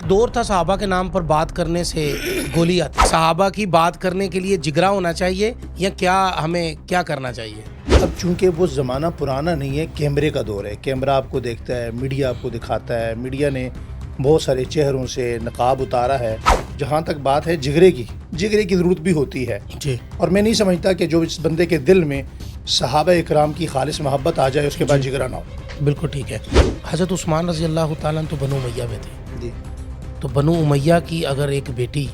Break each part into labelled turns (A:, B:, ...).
A: ایک دور تھا صحابہ کے نام پر بات کرنے سے گولی آتی. صحابہ کی بات کرنے کے لیے جگرا ہونا چاہیے یا کیا ہمیں کیا کرنا چاہیے؟
B: اب چونکہ وہ زمانہ پرانا نہیں ہے، کیمرے کا دور ہے. کیمرہ آپ کو دیکھتا ہے، میڈیا آپ کو دکھاتا ہے، میڈیا نے بہت سارے چہروں سے نقاب اتارا ہے. جہاں تک بات ہے جگرے کی ضرورت بھی ہوتی ہے
A: جی.
B: اور میں نہیں سمجھتا کہ جو اس بندے کے دل میں صحابہ اکرام کی خالص محبت آ جائے اس کے بعد جگرا نہ ہو.
A: بالکل ٹھیک ہے. حضرت عثمان رضی اللہ تعالیٰ تو بنو امیہ میں تھے.
B: جی.
A: تو بنو امیہ کی اگر ایک بیٹی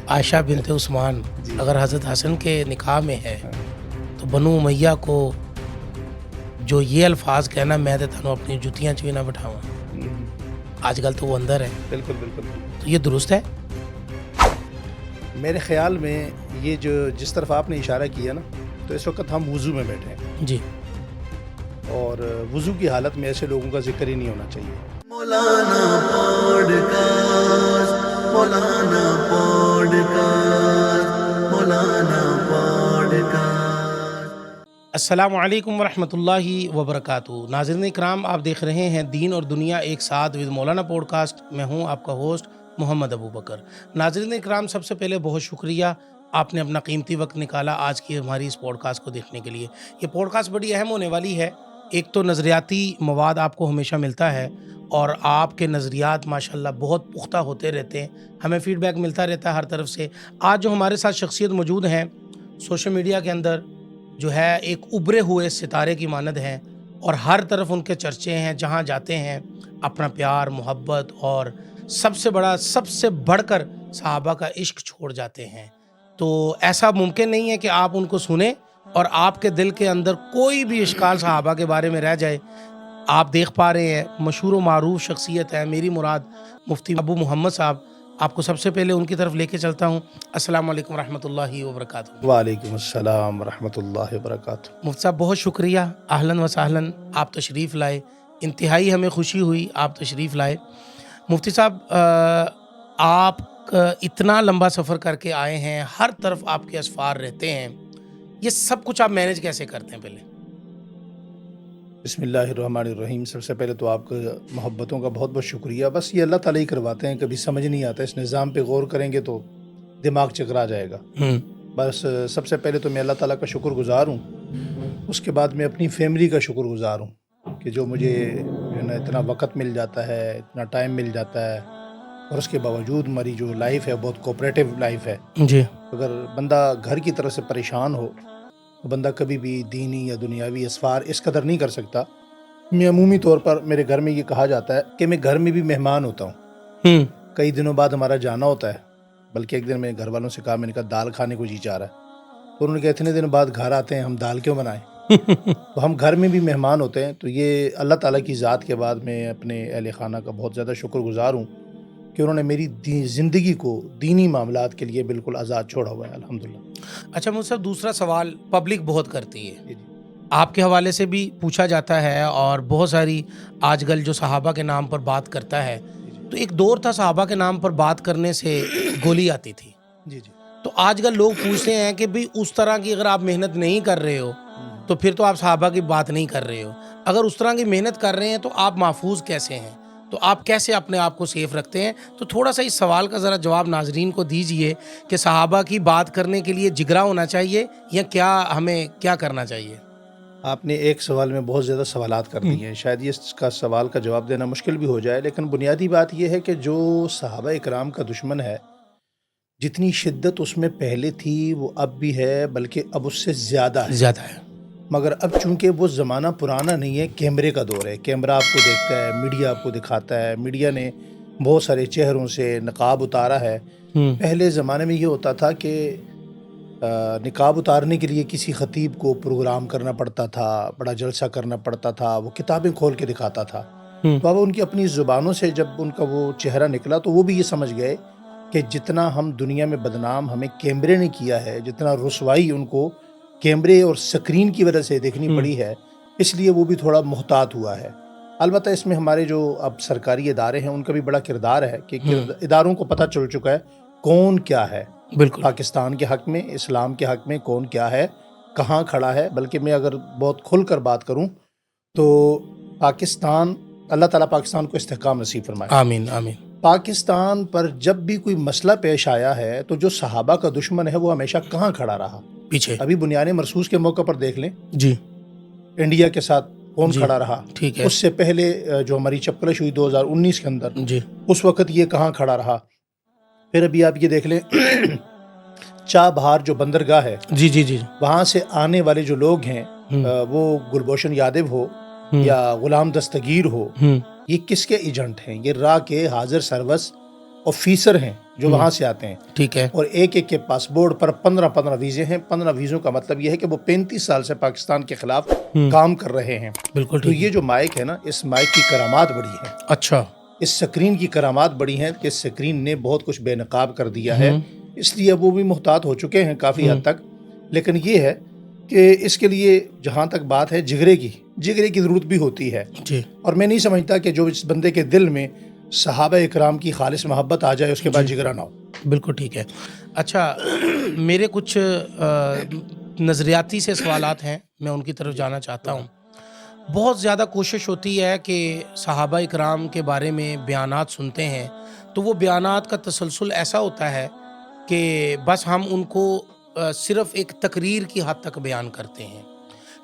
A: عائشہ بنت عثمان اگر حضرت حسن کے نکاح میں ہے تو بنو امیہ کو جو یہ الفاظ کہنا میں تے تھانوں اپنی جتیاں چ بھی نہ بٹھاواں، آج کل تو وہ اندر ہے.
B: بالکل بالکل.
A: تو یہ درست ہے؟
B: میرے خیال میں یہ جو جس طرف آپ نے اشارہ کیا نا، تو اس وقت ہم وضو میں بیٹھے ہیں
A: جی.
B: اور وضو کی حالت میں ایسے لوگوں کا ذکر ہی نہیں ہونا چاہیے.
C: مولانا پوڈکاسٹ، مولانا پوڈکاسٹ، مولانا پوڈکاسٹ.
A: السلام علیکم ورحمۃ اللہ وبرکاتہ. ناظرین اکرام، آپ دیکھ رہے ہیں دین اور دنیا ایک ساتھ ود مولانا پوڈ کاسٹ. میں ہوں آپ کا ہوسٹ محمد ابو بکر. ناظرین اکرام، سب سے پہلے بہت شکریہ، آپ نے اپنا قیمتی وقت نکالا آج کی ہماری اس پوڈ کاسٹ کو دیکھنے کے لیے. یہ پوڈ کاسٹ بڑی اہم ہونے والی ہے. ایک تو نظریاتی مواد آپ کو ہمیشہ ملتا ہے اور آپ کے نظریات ماشاءاللہ بہت پختہ ہوتے رہتے ہیں، ہمیں فیڈ بیک ملتا رہتا ہے ہر طرف سے. آج جو ہمارے ساتھ شخصیت موجود ہیں سوشل میڈیا کے اندر، جو ہے ایک ابھرے ہوئے ستارے کی مانند ہیں اور ہر طرف ان کے چرچے ہیں. جہاں جاتے ہیں اپنا پیار، محبت اور سب سے بڑھ کر صحابہ کا عشق چھوڑ جاتے ہیں. تو ایسا ممکن نہیں ہے کہ آپ ان کو سنیں اور آپ کے دل کے اندر کوئی بھی اشکال صحابہ کے بارے میں رہ جائے. آپ دیکھ پا رہے ہیں مشہور و معروف شخصیت ہے، میری مراد مفتی ابو محمد صاحب. آپ کو سب سے پہلے ان کی طرف لے کے چلتا ہوں. السلام علیکم ورحمۃ اللہ وبرکاتہ.
B: وعلیکم السلام ورحمۃ اللہ وبرکاتہ.
A: مفتی صاحب بہت شکریہ، اہلاً و سہلاً، آپ تشریف لائے. انتہائی ہمیں خوشی ہوئی آپ تشریف لائے. مفتی صاحب، آپ اتنا لمبا سفر کر کے آئے ہیں، ہر طرف آپ کے اسفار رہتے ہیں، یہ سب کچھ آپ مینیج کیسے کرتے ہیں؟ پہلے
B: بسم اللہ الرحمن الرحیم. سب سے پہلے تو آپ کا محبتوں کا بہت بہت شکریہ. بس یہ اللہ تعالیٰ ہی کرواتے ہیں، کبھی سمجھ نہیں آتا. اس نظام پہ غور کریں گے تو دماغ چکرا جائے گا. بس سب سے پہلے تو میں اللہ تعالیٰ کا شکر گزار ہوں. اس کے بعد میں اپنی فیملی کا شکر گزار ہوں کہ جو مجھے اتنا وقت مل جاتا ہے، اتنا ٹائم مل جاتا ہے، اور اس کے باوجود ہماری جو لائف ہے بہت کوپریٹیو لائف ہے.
A: جی.
B: اگر بندہ گھر کی طرف سے پریشان ہو تو بندہ کبھی بھی دینی یا دنیاوی اسفار اس قدر نہیں کر سکتا. میں عمومی طور پر میرے گھر میں یہ کہا جاتا ہے کہ میں گھر میں بھی مہمان ہوتا ہوں. کئی دنوں بعد ہمارا جانا ہوتا ہے، بلکہ ایک دن میں گھر والوں سے کہا، میں نے کہا دال کھانے کو جی چاہ رہا ہے، تو انہوں نے کہا اتنے دن بعد گھر آتے ہیں ہم دال کیوں بنائیں. تو ہم گھر میں بھی مہمان ہوتے ہیں. تو یہ اللہ تعالیٰ کی ذات کے بعد میں اپنے اہل خانہ کا بہت زیادہ شکر گزار ہوں کہ انہوں نے میری زندگی کو دینی معاملات کے لیے بالکل آزاد چھوڑا ہوا ہے، الحمدللہ.
A: اچھا مجھ سے دوسرا سوال پبلک بہت کرتی ہے،
B: جی.
A: آپ کے حوالے سے بھی پوچھا جاتا ہے اور بہت ساری آج کل جو صحابہ کے نام پر بات کرتا ہے، تو ایک دور تھا صحابہ کے نام پر بات کرنے سے گولی آتی تھی.
B: جی.
A: تو آج کل لوگ پوچھتے ہیں کہ بھی اس طرح کی اگر آپ محنت نہیں کر رہے ہو تو پھر تو آپ صحابہ کی بات نہیں کر رہے ہو. اگر اس طرح کی محنت کر رہے ہیں تو آپ محفوظ کیسے ہیں؟ تو آپ کیسے اپنے آپ کو سیف رکھتے ہیں؟ تو تھوڑا سا اس سوال کا ذرا جواب ناظرین کو دیجئے کہ صحابہ کی بات کرنے کے لیے جگرا ہونا چاہیے یا کیا ہمیں کیا کرنا چاہیے؟
B: آپ نے ایک سوال میں بہت زیادہ سوالات کر دیے ہیں. شاید اس کا سوال کا جواب دینا مشکل بھی ہو جائے، لیکن بنیادی بات یہ ہے کہ جو صحابہ اکرام کا دشمن ہے، جتنی شدت اس میں پہلے تھی وہ اب بھی ہے، بلکہ اب اس سے زیادہ ہے. مگر اب چونکہ وہ زمانہ پرانا نہیں ہے، کیمرے کا دور ہے. کیمرہ آپ کو دیکھتا ہے، میڈیا آپ کو دکھاتا ہے، میڈیا نے بہت سارے چہروں سے نقاب اتارا ہے. پہلے زمانے میں یہ ہوتا تھا کہ نقاب اتارنے کے لیے کسی خطیب کو پروگرام کرنا پڑتا تھا، بڑا جلسہ کرنا پڑتا تھا، وہ کتابیں کھول کے دکھاتا تھا. تو اب ان کی اپنی زبانوں سے جب ان کا وہ چہرہ نکلا تو وہ بھی یہ سمجھ گئے کہ جتنا ہم دنیا میں بدنام ہمیں کیمرے نے کیا ہے، جتنا رسوائی ان کو کیمرے اور سکرین کی وجہ سے دیکھنی پڑی ہے، اس لیے وہ بھی تھوڑا محتاط ہوا ہے. البتہ اس میں ہمارے جو اب سرکاری ادارے ہیں ان کا بھی بڑا کردار ہے کہ اداروں کو پتہ چل چکا ہے کون کیا ہے. بالکل پاکستان کے حق میں، اسلام کے حق میں کون کیا ہے، کہاں کھڑا ہے. بلکہ میں اگر بہت کھل کر بات کروں تو پاکستان، اللہ تعالیٰ پاکستان کو استحکام نصیب فرمائے.
A: آمین آمین.
B: پاکستان پر جب بھی کوئی مسئلہ پیش آیا ہے تو جو صحابہ کا دشمن ہے وہ ہمیشہ کہاں کھڑا رہا؟
A: پیچھے.
B: ابھی بنیاد مرصوص کے موقع پر دیکھ لیں
A: جی
B: انڈیا کے ساتھ کون
A: جی
B: کھڑا رہا.
A: ٹھیک ہے.
B: اس سے پہلے جو ہماری چپکلش ہوئی 2019 کے اندر،
A: جی
B: اس وقت یہ کہاں کھڑا رہا. پھر ابھی آپ یہ دیکھ لیں چابہار جو بندرگاہ ہے،
A: جی جی جی
B: وہاں سے آنے والے جو لوگ ہیں وہ گلبھوشن یادو ہو یا غلام دستگیر ہو، یہ کس کے ایجنٹ ہیں؟ یہ راہ کے حاضر سروس آفیسر ہیں جو وہاں سے آتے ہیں.
A: ٹھیک ہے.
B: اور ایک ایک کے پاسپورٹ پر 15 ویزے ہیں. 15 ویزوں کا مطلب یہ ہے کہ وہ 35 سال سے پاکستان کے خلاف کام کر رہے ہیں.
A: بالکل
B: تو یہ جو مائک ہے نا، اس مائک کی کرامات بڑی ہیں.
A: اچھا.
B: اس سکرین کی کرامات بڑی ہیں کہ سکرین نے بہت کچھ بے نقاب کر دیا ہے، اس لیے وہ بھی محتاط ہو چکے ہیں کافی حد تک. لیکن یہ ہے کہ اس کے لیے جہاں تک بات ہے جگرے کی ضرورت بھی ہوتی ہے.
A: جی.
B: اور میں نہیں سمجھتا کہ جو اس بندے کے دل میں صحابہ اکرام کی خالص محبت آ جائے اس کے بعد جگرا نہ ہو.
A: بالکل ٹھیک ہے. اچھا، میرے کچھ نظریاتی سے سوالات ہیں، میں ان کی طرف جانا چاہتا ہوں. بہت زیادہ کوشش ہوتی ہے کہ صحابہ اکرام کے بارے میں بیانات سنتے ہیں تو وہ بیانات کا تسلسل ایسا ہوتا ہے کہ بس ہم ان کو صرف ایک تقریر کی حد تک بیان کرتے ہیں.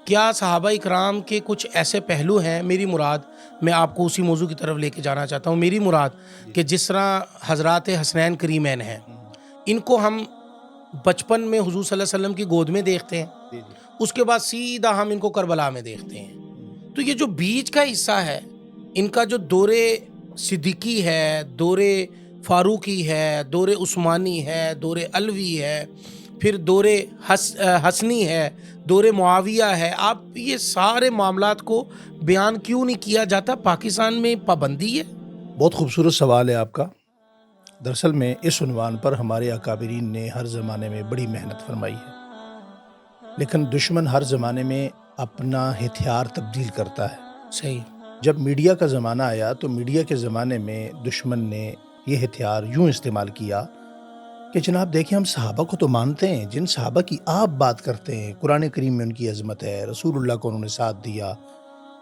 A: کیا صحابہ اکرام کے کچھ ایسے پہلو ہیں؟ میری مراد، میں آپ کو اسی موضوع کی طرف لے کے جانا چاہتا ہوں، میری مراد کہ جس طرح حضرات حسنین کریمین ہیں، ان کو ہم بچپن میں حضور صلی اللہ علیہ وسلم کی گود میں دیکھتے ہیں، اس کے بعد سیدھا ہم ان کو کربلا میں دیکھتے ہیں. تو یہ جو بیچ کا حصہ ہے، ان کا جو دور صدیقی ہے، دور فاروقی ہے، دور عثمانی ہے، دور علوی ہے، پھر دور حسنی ہے، دور معاویہ ہے، آپ یہ سارے معاملات کو بیان کیوں نہیں کیا جاتا؟ پاکستان میں پابندی ہے؟
B: بہت خوبصورت سوال ہے آپ کا. دراصل میں اس عنوان پر ہمارے اکابرین نے ہر زمانے میں بڑی محنت فرمائی ہے، لیکن دشمن ہر زمانے میں اپنا ہتھیار تبدیل کرتا ہے.
A: صحیح.
B: جب میڈیا کا زمانہ آیا تو میڈیا کے زمانے میں دشمن نے یہ ہتھیار یوں استعمال کیا کہ جناب دیکھیں، ہم صحابہ کو تو مانتے ہیں، جن صحابہ کی آپ بات کرتے ہیں، قرآن کریم میں ان کی عظمت ہے، رسول اللہ کو انہوں نے ساتھ دیا،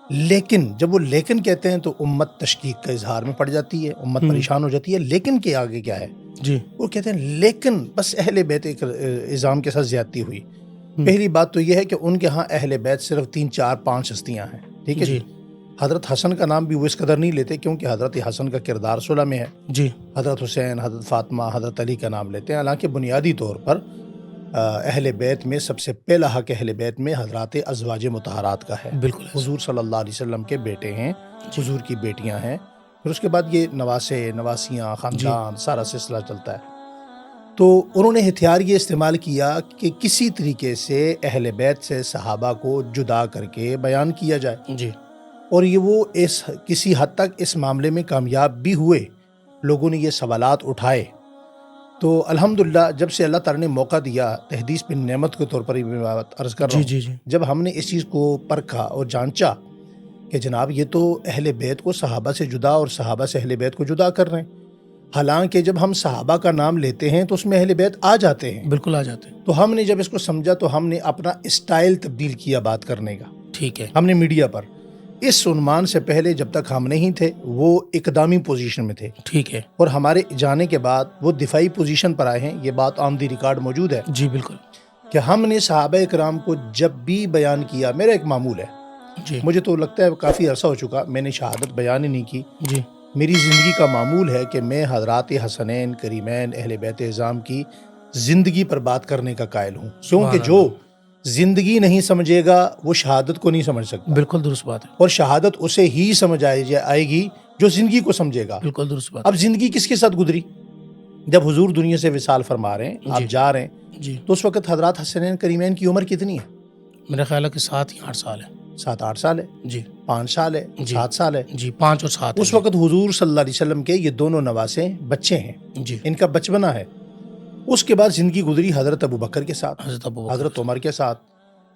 B: لیکن جب وہ لیکن کہتے ہیں تو امت تشکیک کا اظہار میں پڑ جاتی ہے، امت پریشان ہو جاتی ہے. لیکن کے آگے کیا ہے؟
A: جی.
B: وہ کہتے ہیں لیکن بس اہل بیت اعظام کے ساتھ زیادتی ہوئی. پہلی بات تو یہ ہے کہ ان کے ہاں اہل بیت صرف 3 4 5 ہستیاں ہیں. ٹھیک ہے جی. حضرت حسن کا نام بھی وہ اس قدر نہیں لیتے کیونکہ حضرت حسن کا کردار صلح میں ہے.
A: جی.
B: حضرت حسین، حضرت فاطمہ، حضرت علی کا نام لیتے ہیں. حالانکہ بنیادی طور پر اہل بیت میں سب سے پہلا حق اہل بیت میں حضرات ازواج مطہرات کا ہے.
A: بالکل.
B: حضور صلی اللہ علیہ وسلم کے بیٹے ہیں، حضور کی بیٹیاں ہیں، پھر اس کے بعد یہ نواسے، نواسیاں، خاندان، سارا سلسلہ چلتا ہے. تو انہوں نے ہتھیار یہ استعمال کیا کہ کسی طریقے سے اہل بیت سے صحابہ کو جدا کر کے بیان کیا جائے.
A: جی.
B: اور یہ وہ کسی حد تک اس معاملے میں کامیاب بھی ہوئے. لوگوں نے یہ سوالات اٹھائے تو الحمدللہ جب سے اللہ تعالیٰ نے موقع دیا، تحدیث بن نعمت کے طور پر یہ میں بات عرض کر رہا ہوں.
A: جی.
B: جب ہم نے اس چیز کو پرکھا اور جانچا کہ جناب یہ تو اہل بیت کو صحابہ سے جدا اور صحابہ سے اہل بیت کو جدا کر رہے ہیں، حالانکہ جب ہم صحابہ کا نام لیتے ہیں تو اس میں اہل بیت آ جاتے ہیں.
A: بالکل آ جاتے ہیں.
B: تو ہم نے جب اس کو سمجھا تو ہم نے اپنا اسٹائل تبدیل کیا بات کرنے کا.
A: ٹھیک ہے.
B: ہم نے میڈیا پر اس عنوان سے پہلے جب تک ہم نہیں تھے وہ اقدامی پوزیشن میں تھے.
A: ٹھیک ہے.
B: اور ہمارے جانے کے بعد وہ دفاعی پوزیشن پر آئے ہیں. یہ بات آن دی ریکارڈ موجود ہے.
A: جی بالکل.
B: کہ ہم نے صحابہ اکرام کو جب بھی بیان کیا، میرا ایک معمول ہے،
A: جی.
B: مجھے تو لگتا ہے کافی عرصہ ہو چکا میں نے شہادت بیان ہی نہیں کی.
A: جی.
B: میری زندگی کا معمول ہے کہ میں حضرات حسنین کریمین اہل بیت اعظام کی زندگی پر بات کرنے کا قائل ہوں. کیونکہ جو زندگی نہیں سمجھے گا وہ شہادت کو نہیں سمجھ سکتا.
A: بالکل درست بات ہے.
B: اور شہادت اسے ہی سمجھ آئے گی جو زندگی کو سمجھے گا.
A: بالکل درست بات.
B: اب زندگی کس کے ساتھ گزری؟ جب حضور دنیا سے وصال فرما رہے ہیں، آپ جا رہے ہیں،
A: جی.
B: تو اس وقت حضرات حسنین کریمین کی عمر کتنی ہے؟
A: میرا خیال ہے کہ 7 یا 8 سال ہے.
B: 7-8 سال ہے.
A: جی.
B: 5 سال ہے. 7 سال ہے.
A: جی. 5 اور 7.
B: اس وقت حضور صلی اللہ علیہ وسلم کے یہ دونوں نواسے بچے ہیں.
A: جی.
B: ان کا بچپنا ہے. اس کے بعد زندگی گزری حضرت ابوبکر کے ساتھ، حضرت عمر کے ساتھ،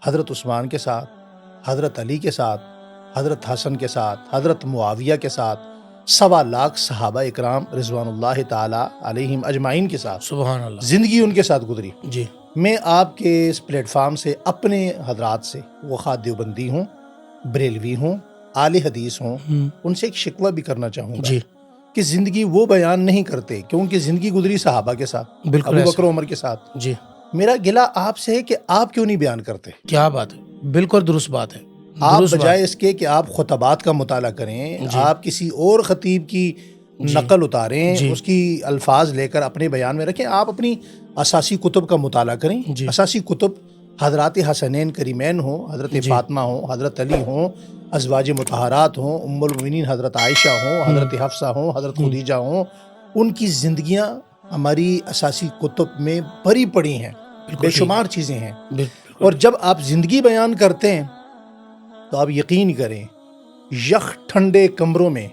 B: حضرت عثمان کے ساتھ، حضرت علی کے ساتھ، حضرت حسن کے ساتھ، حضرت معاویہ کے ساتھ، 1.25 لاکھ صحابہ اکرام رضوان اللہ تعالی علیہم اجمعین کے ساتھ.
A: سبحان اللہ.
B: زندگی ان کے ساتھ گزری.
A: جی.
B: میں آپ کے اس پلیٹ فارم سے اپنے حضرات سے، وہ خواہ دیوبندی ہوں، بریلوی ہوں، اہل حدیث ہوں، ان سے ایک شکوہ بھی کرنا چاہوں گا.
A: جی.
B: کہ زندگی وہ بیان نہیں کرتے کیونکہ زندگی گزری صحابہ کے ساتھ،
A: بالکل
B: ابو
A: ایسے۔
B: بکر و عمر کے ساتھ۔
A: جی
B: میرا گلہ آپ سے ہے کہ آپ کیوں نہیں بیان کرتے؟
A: کیا بات ہے، بالکل درست بات ہے،
B: آپ
A: درست بات
B: بجائے اس کے کہ آپ خطبات کا مطالعہ کریں،
A: جی۔
B: آپ کسی اور خطیب کی
A: جی۔
B: نقل اتاریں،
A: جی۔
B: اس کی الفاظ لے کر اپنے بیان میں رکھیں، آپ اپنی اساسی کتب کا مطالعہ کریں۔
A: جی۔
B: اساسی کتب حضرات حسنین کریمین ہوں، حضرت
A: جی۔
B: فاطمہ ہوں، حضرت علی ہوں، ازواج مطہرات ہوں، ام المؤمنین حضرت عائشہ ہوں، حضرت حفصہ ہوں، حضرت خدیجہ ہوں، ان کی زندگیاں ہماری اساسی کتب میں بھری پڑی ہیں،
A: بالکل
B: بے
A: ٹھیک۔
B: شمار چیزیں ہیں۔
A: بالکل۔
B: اور جب آپ زندگی بیان کرتے ہیں تو آپ یقین کریں یخ ٹھنڈے کمروں میں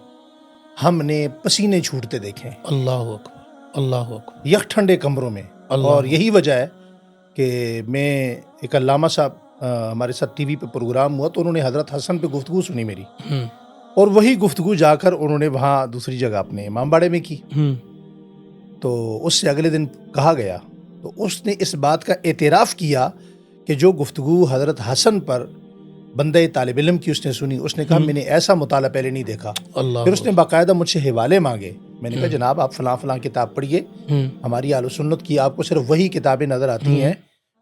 B: ہم نے پسینے چھوٹتے دیکھیں،
A: اللہ اکبر، اللہ اکبر،
B: یخ ٹھنڈے کمروں میں۔
A: اللہ
B: اور یہی وجہ ہے کہ میں ایک علامہ صاحب ہمارے ساتھ ٹی وی پہ پروگرام ہوا تو انہوں نے حضرت حسن پہ گفتگو سنی میری،
A: ہوں
B: اور وہی گفتگو جا کر انہوں نے وہاں دوسری جگہ اپنے امام باڑے میں کی،
A: ہوں
B: تو اس سے اگلے دن کہا گیا تو اس نے اس بات کا اعتراف کیا کہ جو گفتگو حضرت حسن پر بندہ طالب علم کی اس نے سنی، اس نے کہا میں نے ایسا مطالعہ پہلے نہیں دیکھا۔
A: اللہ
B: پھر اس نے باقاعدہ مجھ سے حوالے مانگے، میں نے کہا جناب آپ فلاں فلاں کتاب پڑھیے،
A: ہوں
B: ہماری اہل سنت کی آپ کو صرف وہی کتابیں نظر آتی ہیں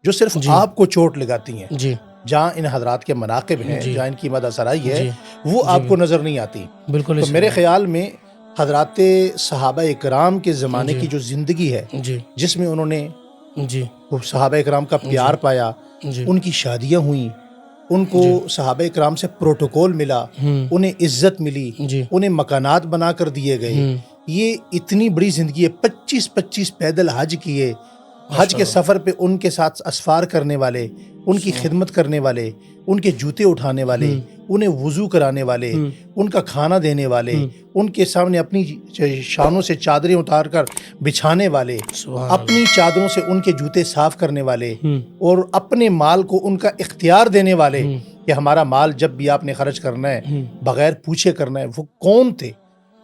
B: جو صرف
A: جی۔
B: آپ کو چوٹ لگاتی ہیں،
A: جی
B: جہاں ان حضرات کے مناقب ہیں،
A: جی۔
B: جہاں ان کی مدح سرائی ہے،
A: جی۔
B: وہ آپ کو نظر نہیں آتی۔
A: بالکل
B: تو
A: ایسے۔
B: میرے خیال میں حضرات صحابہ اکرام کے زمانے
A: جی۔
B: کی جو زندگی ہے
A: جی
B: جس میں انہوں نے
A: جی
B: وہ صحابہ اکرام کا پیار پایا،
A: جی
B: ان کی شادیاں ہوئیں، ان کو صحابہ اکرام سے پروٹوکول ملا،
A: ہوں
B: انہیں عزت ملی،
A: جی
B: انہیں مکانات بنا کر دیے گئے،
A: ہوں
B: یہ اتنی بڑی زندگی ہے۔ 25 پیدل حج کیے، حج کے سفر پہ ان کے ساتھ اسفار کرنے والے، ان کی خدمت کرنے والے، ان کے جوتے اٹھانے والے، انہیں وضو کرانے والے، ان کا کھانا دینے والے، ان کے سامنے اپنی شانوں سے چادریں اتار کر بچھانے والے،
A: سبحان
B: اپنی چادروں سے ان کے جوتے صاف کرنے والے،
A: ہوں
B: اور اپنے مال کو ان کا اختیار دینے والے
A: ہوں
B: کہ ہمارا مال جب بھی آپ نے خرچ کرنا ہے
A: ہوں
B: بغیر پوچھے کرنا ہے۔ وہ کون تھے؟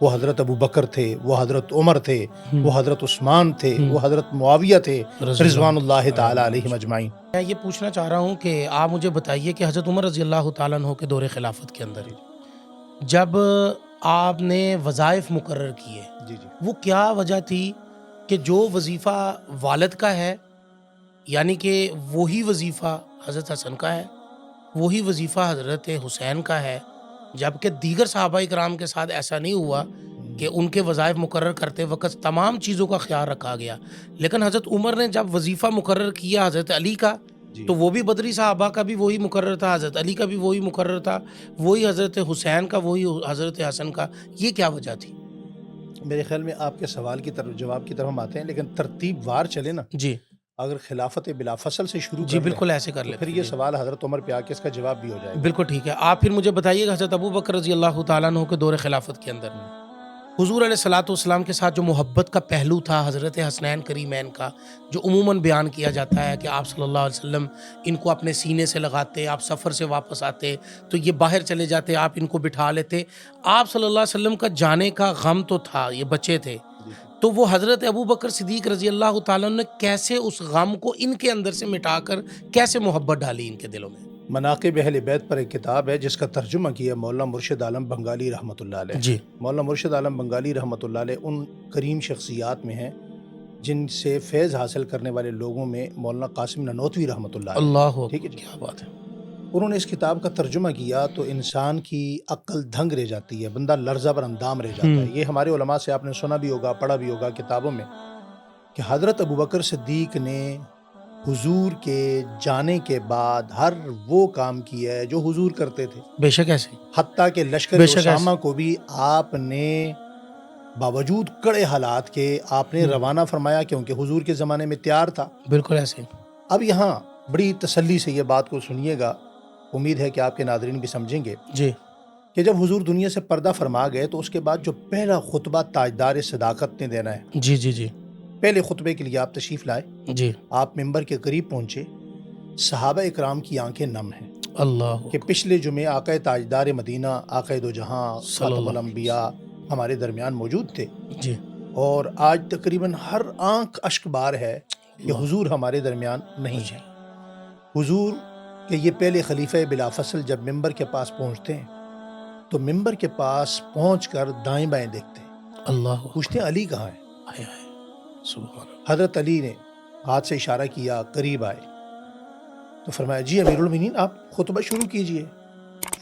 B: وہ حضرت ابو بکر تھے، وہ حضرت عمر تھے، وہ حضرت عثمان تھے، وہ حضرت معاویہ تھے رضوان اللہ تعالی علیہم اجمعین۔
A: میں یہ پوچھنا چاہ رہا ہوں کہ آپ مجھے بتائیے کہ حضرت عمر رضی اللہ تعالیٰ عنہ کے دور خلافت کے اندر جب آپ نے وظائف مقرر کیے،
B: جی جی
A: وہ کیا وجہ تھی کہ جو وظیفہ والد کا ہے یعنی کہ وہی وظیفہ حضرت حسن کا ہے، وہی وظیفہ حضرت حسین کا ہے، جبکہ دیگر صحابہ اکرام کے ساتھ ایسا نہیں ہوا کہ ان کے وظائف مقرر کرتے وقت تمام چیزوں کا خیال رکھا گیا، لیکن حضرت عمر نے جب وظیفہ مقرر کیا حضرت علی کا
B: جی۔
A: تو وہ بھی بدری صحابہ کا بھی وہی مقرر تھا، حضرت علی کا بھی وہی مقرر تھا، وہی حضرت حسین کا، وہی حضرت حسن کا، یہ کیا وجہ تھی؟
B: میرے خیال میں آپ کے سوال کی طرف جواب کی طرف ہم آتے ہیں، لیکن ترتیب وار چلے نا،
A: جی
B: اگر خلافت بلا فصل سے شروع
A: جی
B: کر
A: بالکل ایسے کر
B: تو
A: لیتے
B: پھر یہ سوال حضرت عمر پہ آ کے اس کا جواب بھی ہو جائے گا۔
A: بالکل ٹھیک ہے۔ آپ پھر مجھے بتائیے کہ حضرت ابو بکر رضی اللہ تعالیٰ عنہ کے دور خلافت کے اندر حضور علیہ الصلوۃ والسلام کے ساتھ جو محبت کا پہلو تھا حضرت حسنین کریمین کا، جو عموماً بیان کیا جاتا ہے کہ آپ صلی اللہ علیہ وسلم ان کو اپنے سینے سے لگاتے، آپ سفر سے واپس آتے تو یہ باہر چلے جاتے، آپ ان کو بٹھا لیتے، آپ صلی اللہ علیہ وسلم کا جانے کا غم تو تھا، یہ بچے تھے، تو وہ حضرت ابو بکر صدیق رضی اللہ تعالیٰ عنہ نے کیسے اس غم کو ان کے اندر سے مٹا کر کیسے محبت ڈالی ان کے دلوں میں؟
B: مناقب اہل بیت پر ایک کتاب ہے جس کا ترجمہ کیا مولانا مرشد عالم بنگالی رحمۃ اللہ علیہ۔
A: جی
B: مولانا مرشد عالم بنگالی رحمۃ اللہ علیہ ان کریم شخصیات میں ہیں جن سے فیض حاصل کرنے والے لوگوں میں مولانا قاسم نانوتوی رحمۃ اللہ علیہ،
A: اللہ
B: ٹھیک ہے جی۔
A: کیا بات ہے۔
B: انہوں نے اس کتاب کا ترجمہ کیا تو انسان کی عقل دھنگ رہ جاتی ہے، بندہ لرزہ بر اندام رہ جاتا ہے۔ یہ ہمارے علماء سے آپ نے سنا بھی ہوگا، پڑھا بھی ہوگا کتابوں میں، کہ حضرت ابو بکر صدیق نے حضور کے جانے کے بعد ہر وہ کام کیا ہے جو حضور کرتے تھے،
A: بے شک ایسے،
B: حتیٰ کہ لشکر
A: بے شک
B: اسامہ
A: ایسے،
B: کو بھی آپ نے باوجود کڑے حالات کے آپ نے روانہ فرمایا کیونکہ حضور کے زمانے میں تیار تھا۔
A: بالکل ایسے۔
B: اب یہاں بڑی تسلی سے یہ بات کو سنیے گا، امید ہے کہ آپ کے ناظرین بھی سمجھیں گے
A: جی
B: کہ جب حضور دنیا سے پردہ فرما گئے تو اس کے بعد جو پہلا خطبہ تاجدار صداقت نے دینا ہے،
A: جی جی جی
B: پہلے خطبے کے لیے آپ تشریف لائے،
A: جی
B: آپ ممبر کے قریب پہنچے، صحابہ اکرام کی آنکھیں نم ہیں
A: اللہ
B: کہ پچھلے جمعے آقا تاجدار مدینہ، آقا دو جہاں،
A: صلی
B: خاتم
A: اللہ
B: الانبیاء ہمارے درمیان موجود تھے،
A: جی
B: اور آج تقریباً ہر آنکھ اشک بار ہے کہ حضور ہمارے درمیان نہیں ہے۔ حضور کہ یہ پہلے خلیفہ بلا فصل جب ممبر کے پاس پہنچتے ہیں تو ممبر کے پاس پہنچ کر دائیں بائیں دیکھتے ہیں،
A: اللہ
B: پوچھتے ہیں علی کہاں ہے؟
A: ہائے ہائے سبحان اللہ
B: حضرت علی نے ہاتھ سے اشارہ کیا، قریب آئے تو فرمایا جی امیر المومنین آپ خطبہ شروع کیجئے۔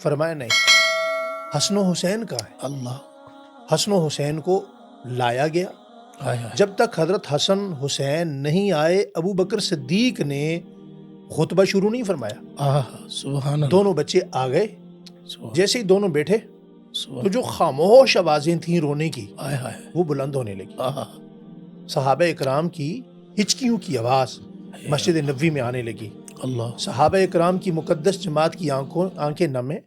B: فرمایا نہیں، حسن و حسین کہاں ہے؟
A: اللہ
B: حسن و حسین کو لایا گیا۔
A: ہائے ہائے
B: جب تک حضرت حسن حسین نہیں آئے ابو بکر صدیق نے خطبہ شروع نہیں فرمایا۔
A: سبحان اللہ
B: دونوں بچے آ گئے،
A: سبحان
B: جیسے ہی دونوں بیٹھے
A: سبحان
B: تو جو خاموش آوازیں تھیں رونے کی
A: ہائے ہائے
B: وہ بلند ہونے لگی۔ صحابہ اکرام کی ہچکیوں کی آواز مسجد نبوی میں آنے لگی۔
A: اللہ
B: صحابہ اکرام کی مقدس جماعت کی آنکھیں نم ہیں،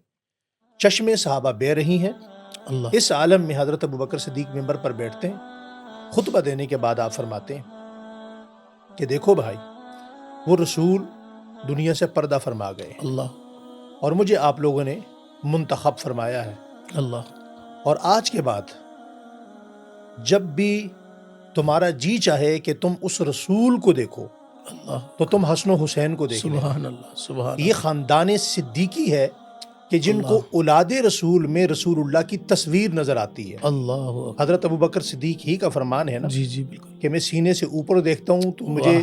B: چشمے صحابہ بہہ رہی ہیں۔
A: اللہ
B: اس عالم میں حضرت ابو بکر صدیق منبر پر بیٹھتے ہیں۔ خطبہ دینے کے بعد آپ فرماتے ہیں کہ دیکھو بھائی، وہ رسول دنیا سے پردہ فرما گئے
A: اللہ
B: اور مجھے آپ لوگوں نے منتخب فرمایا ہے،
A: اللہ
B: اور آج کے بعد جب بھی تمہارا جی چاہے کہ تم اس رسول کو دیکھو
A: اللہ
B: تو تم حسن و حسین کو دیکھ لیں۔
A: سبحان اللہ سبحان
B: یہ خاندان صدیقی ہے کہ جن کو اولاد رسول میں رسول اللہ کی تصویر نظر آتی ہے۔
A: اللہ اکبر۔
B: حضرت ابو بکر صدیق ہی کا فرمان ہے نا
A: جی جی بالکل
B: کہ میں سینے سے اوپر دیکھتا ہوں تو مجھے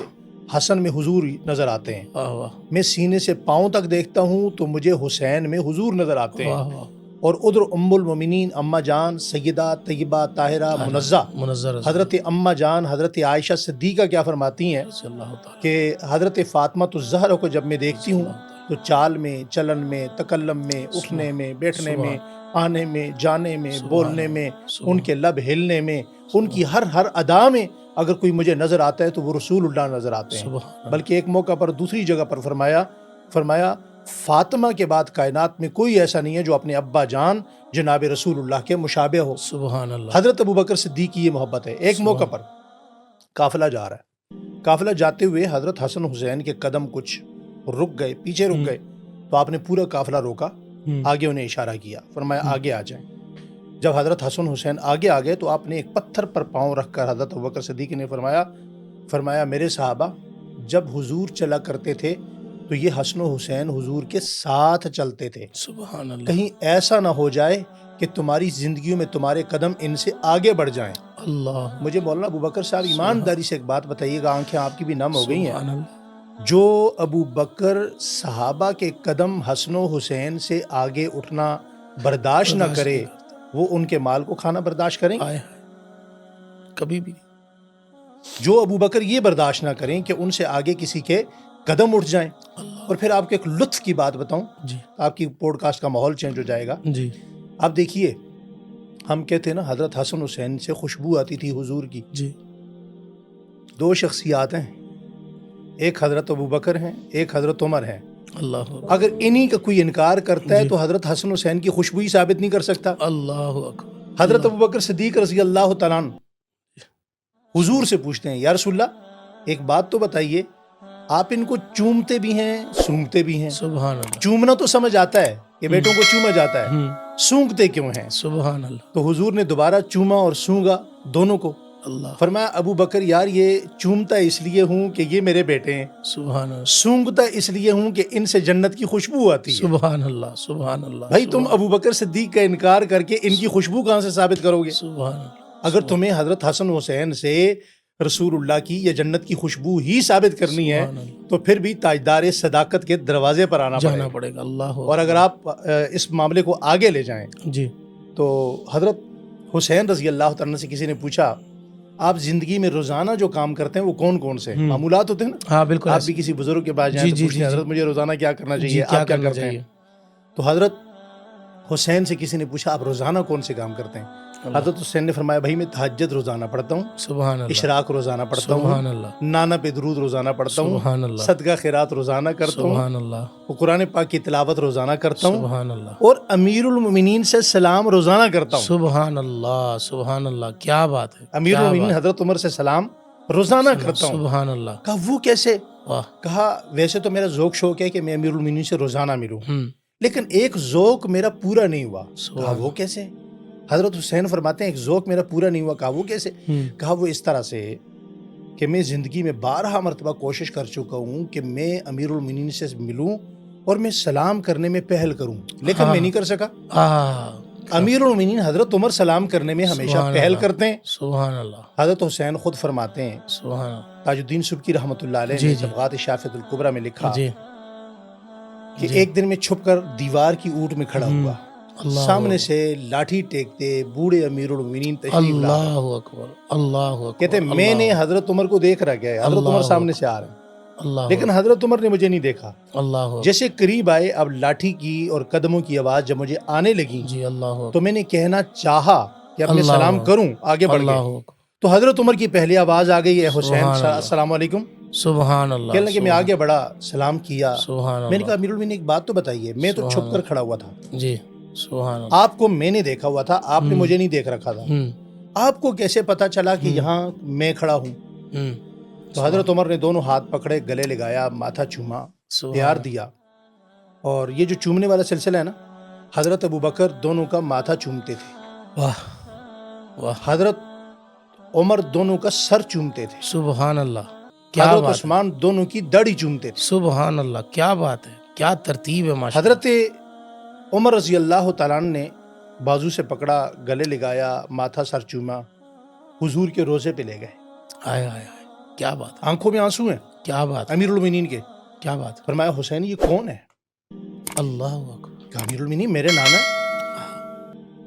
B: حسن میں حضور نظر آتے ہیں،
A: واہ واہ
B: میں سینے سے پاؤں تک دیکھتا ہوں تو مجھے حسین میں حضور نظر آتے ہیں۔
A: واہ واہ
B: اور ادھر ام المومنین اماں جان سیدہ طیبہ طاہرہ منزہ
A: منظر
B: حضرت اماں جان حضرت عائشہ صدیقہ کیا فرماتی ہیں
A: صلی اللہ تعالی
B: کہ حضرت فاطمہ الزہرا کو جب میں دیکھتی ہوں تو چال میں، چلن میں، تکلم میں، اٹھنے میں، بیٹھنے میں، آنے میں، جانے میں، بولنے میں، ان کے لب ہلنے میں، ان کی ہر ادا میں اگر کوئی مجھے نظر آتا ہے تو وہ رسول اللہ نظر آتے ہیں۔
A: سبحان
B: بلکہ ایک موقع پر دوسری جگہ پر فرمایا فاطمہ کے بعد کائنات میں کوئی ایسا نہیں ہے جو اپنے ابا جان جناب رسول اللہ کے مشابہ ہو۔
A: سبحان اللہ
B: حضرت ابو بکر صدیق کی یہ محبت ہے۔ ایک موقع پر قافلہ جا رہا ہے، قافلہ جاتے ہوئے حضرت حسن حسین کے قدم کچھ رک گئے، پیچھے رک گئے، تو آپ نے پورا قافلہ روکا، آگے انہیں اشارہ کیا، فرمایا آگے آ جائیں۔ جب حضرت حسن حسین آگے آ گئے تو آپ نے ایک پتھر پر پاؤں رکھ کر حضرت ابوبکر صدیق نے فرمایا میرے صحابہ جب حضور چلا کرتے تھے تو یہ حسن و حسین حضور کے ساتھ چلتے تھے،
A: سبحان اللہ
B: کہیں ایسا نہ ہو جائے کہ تمہاری زندگیوں میں تمہارے قدم ان سے آگے بڑھ جائیں۔
A: اللہ
B: مجھے مولانا ابوبکر صاحب ایمانداری سے ایک بات بتائیے گا، آنکھیں آپ کی بھی نم ہو گئی ہیں،
A: سبحان اللہ
B: جو ابو بکر صحابہ کے قدم حسن و حسین سے آگے اٹھنا برداشت نہ کرے، وہ ان کے مال کو کھانا برداشت کریں؟
A: آئے ہائے کبھی بھی نہیں۔
B: جو ابو بکر یہ برداشت نہ کریں کہ ان سے آگے کسی کے قدم اٹھ جائیں۔ اور پھر آپ کو ایک لطف کی بات بتاؤں،
A: جی
B: آپ کی پوڈ کاسٹ کا ماحول چینج ہو جائے گا۔
A: جی
B: آپ دیکھیے، ہم کہتے ہیں نا حضرت حسن حسین سے خوشبو آتی تھی حضور کی۔
A: جی
B: دو شخصیات ہیں، ایک حضرت ابو بکر ہیں، ایک حضرت عمر ہیں۔
A: اللہ
B: اگر انہی کا کوئی انکار کرتا ہے تو حضرت حسن حسین کی خوشبو ہی ثابت نہیں کر سکتا۔
A: اللہ اکبر۔
B: حضرت ابو بکر صدیق رضی اللہ تعالیٰ عنہ حضور سے پوچھتے ہیں یا رسول اللہ ایک بات تو بتائیے، آپ ان کو چومتے بھی ہیں سونگتے بھی ہیں؟
A: سبحان اللہ
B: چومنا تو سمجھ آتا ہے کہ بیٹوں کو چوما جاتا ہے، سونگتے کیوں ہیں؟
A: سبحان اللہ
B: تو حضور نے دوبارہ چوما اور سونگا دونوں کو۔
A: اللہ
B: فرمایا ابو بکر یار یہ چومتا اس لیے ہوں کہ یہ میرے بیٹے ہیں،
A: سبحان اللہ
B: سونگتا اس لیے ہوں کہ ان سے جنت کی خوشبو آتی ہے۔
A: سبحان اللہ سبحان اللہ
B: بھائی تم ابو بکر صدیق کا انکار کر کے ان کی خوشبو کہاں سے ثابت کرو گے؟
A: سبحان اللہ
B: اگر تمہیں حضرت حسن حسین سے رسول اللہ کی یا جنت کی خوشبو ہی ثابت کرنی ہے
A: سبحان اللہ
B: تو پھر بھی تاجدار صداقت کے دروازے پر آنا
A: جانا
B: پڑے گا۔
A: پڑے گا۔ اللہ
B: اور اگر آپ اس معاملے کو آگے لے جائیں
A: جی
B: تو حضرت حسین رضی اللہ تعالیٰ سے کسی نے پوچھا آپ زندگی میں روزانہ جو کام کرتے ہیں وہ کون کون سے معمولات ہوتے ہیں نا؟
A: ہاں بالکل
B: آپ بھی کسی بزرگ کے پاس جائیں تو پوچھتے ہیں حضرت مجھے روزانہ کیا کرنا چاہیے، آپ کیا کرتے ہیں؟ تو حضرت حسین سے کسی نے پوچھا آپ روزانہ کون سے کام کرتے ہیں؟ حضرت حسین نے فرمایا بھائی میں تہجد روزانہ پڑھتا ہوں،
A: سبحان اللہ
B: اشراق روزانہ پڑھتا
A: سبحان
B: ہوں،
A: اللہ
B: نانا پہ درود روزانہ پڑھتا ہوں،
A: سبحان اللہ
B: صدقہ خیرات روزانہ کرتا ہوں،
A: سبحان اللہ
B: قرآن پاک کی تلاوت روزانہ کرتا ہوں،
A: سبحان اللہ
B: اور امیر المومنین سے سلام روزانہ کرتا ہوں۔
A: سبحان اللہ سبحان اللہ کیا بات ہے،
B: امیر المومنین حضرت عمر سے سلام روزانہ کرتا ہوں۔
A: سبحان اللہ
B: کہا وہ کیسے؟
A: واہ
B: کہا ویسے تو میرا ذوق شوق ہے کہ میں امیر المومنین سے روزانہ ملوں، لیکن ایک ذوق میرا پورا نہیں ہوا۔ کہا وہ کیسے؟ حضرت حسین فرماتے ہیں ایک ذوق میرا پورا نہیں ہوا۔ کہا وہ کیسے؟ کہا وہ اس طرح سے کہ میں زندگی میں 12 مرتبہ کوشش کر چکا ہوں کہ میں امیر المومنین سے ملوں اور میں سلام کرنے میں پہل کروں، لیکن میں نہیں کر سکا۔ امیر المومنین حضرت عمر سلام کرنے میں ہمیشہ
A: سبحان
B: پہل
A: اللہ،
B: کرتے ہیں.
A: سبحان اللہ،
B: حضرت حسین خود فرماتے ہیں،
A: سبحان اللہ.
B: تاج الدین سبکی رحمۃ اللہ علیہ
A: جی
B: نے
A: جی
B: طبقات شافعۃ الکبریٰ میں لکھا
A: جی
B: کہ
A: جی.
B: ایک دن میں چھپ کر دیوار کی اونٹ میں کھڑا ہوا،
A: اللہ
B: سامنے سے لاٹھی ٹیکتے بوڑھے امیر المومنین تشریف لا رہے.
A: اللہ اکبر، اللہ اکبر.
B: کہتے ہیں میں نے حضرت عمر کو دیکھ رکھا ہے، حضرت عمر
A: اللہ
B: سامنے سے آ رہے ہیں،
A: اللہ
B: لیکن حضرت عمر نے مجھے نہیں دیکھا.
A: اللہ اکبر.
B: جیسے قریب آئے، اب لاٹھی کی اور قدموں کی آواز جب مجھے آنے لگی
A: جی اللہ اکبر.
B: تو میں نے کہنا چاہا کہ اپنے
A: اللہ
B: سلام
A: اکبر.
B: کروں، آگے بڑھ
A: اللہ
B: گئے
A: اکبر.
B: تو حضرت عمر کی پہلی آواز آ گئی، اے حسین
A: سبحان اللہ.
B: السلام علیکم.
A: سبحان اللہ.
B: کہنے لگے میں آگے بڑھا، سلام کیا.
A: سبحان
B: میں نے کہا
A: اللہ.
B: امیر المومنین ایک بات تو بتائیے، میں تو چھپ کر کھڑا ہوا تھا،
A: جی سبحان اللہ.
B: آپ کو میں نے دیکھا ہوا تھا، آپ نے مجھے نہیں دیکھ رکھا تھا، آپ کو کیسے پتا چلا کہ یہاں میں کھڑا ہوں؟ تو حضرت عمر نے دونوں ہاتھ پکڑے، گلے لگایا، ماتھا چوما، پیار دیا. اور یہ جو چومنے والا سلسلہ ہے نا، حضرت ابوبکر دونوں کا ماتھا چومتے تھے،
A: واہ واہ.
B: حضرت عمر دونوں کا سر چومتے تھے،
A: سبحان اللہ. کیا
B: حضرت
A: بات ہے.
B: عثمان دونوں کی داڑھی چومتے تھے.
A: سبحان اللہ. کیا بات ہے، کیا ترتیب ہے ماشاء اللہ.
B: حضرت عمر رضی اللہ تعالیٰ عنہ نے بازو سے پکڑا، گلے لگایا، ماتھا سر چوما، حضور کے روزے پہ لے گئے.
A: آئے آئے آئے. کیا بات ہے،
B: آنکھوں میں آنسو ہیں
A: کیا بات ہے،
B: امیر المومنین کے.
A: کیا بات ہے.
B: فرمایا حسین یہ کون ہے؟
A: اللہ اکبر.
B: کہا امیر المومنین میرے نانا.